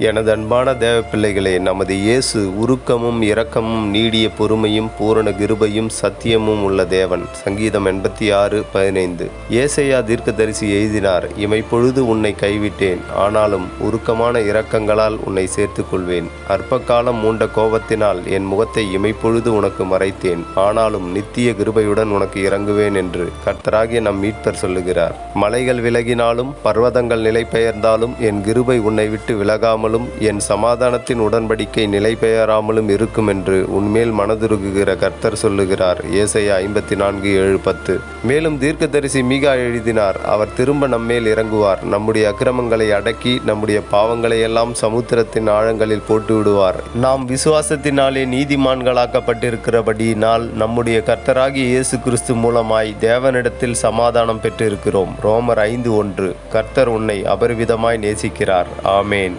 எனது அன்பான தேவ பிள்ளைகளே, நமது இயேசு உருக்கமும் இரக்கமும் நீடிய பொறுமையும் பூரண கிருபையும் சத்தியமும் உள்ள தேவன். சங்கீதம் 86:15. ஏசாயா தீர்க்கதரிசி எழுதினார், இமைப்பொழுது உன்னை கைவிட்டேன், ஆனாலும் உருக்கமான இரக்கங்களால் உன்னை சேர்த்துக் கொள்வேன். அற்பகாலம் மூண்ட கோபத்தினால் என் முகத்தை இமைப்பொழுது உனக்கு மறைத்தேன், ஆனாலும் நித்திய கிருபையுடன் உனக்கு இறங்குவேன் என்று கர்த்தராகிய நம் மீட்பர் சொல்லுகிறார். மலைகள் விலகினாலும் பர்வதங்கள் நிலை பெயர்ந்தாலும் என் கிருபை உன்னை விட்டு விலகாமல் என் சமாதானத்தின் உடன்படிக்கை நிலை பெயராமலும் இருக்கும் என்று உன்மேல் மனதுருகுகிற கர்த்தர் சொல்லுகிறார். ஏசாயா 54:7-10. மேலும் தீர்க்கதரிசி மீகா எழுதினார், அவர் திரும்ப நம்மேல் இறங்குவார், நம்முடைய அக்கிரமங்களை அடக்கி நம்முடைய பாவங்களை எல்லாம் சமுத்திரத்தின் ஆழங்களில் போட்டு விடுவார். நாம் விசுவாசத்தினாலே நீதிமான்களாக்கப்பட்டிருக்கிறபடியினால் நம்முடைய கர்த்தராகிய இயேசு கிறிஸ்து மூலமாய் தேவனிடத்தில் சமாதானம் பெற்றிருக்கிறோம். ரோமர் 5:1. கர்த்தர் உன்னை அபரிவிதமாய் நேசிக்கிறார். ஆமேன்.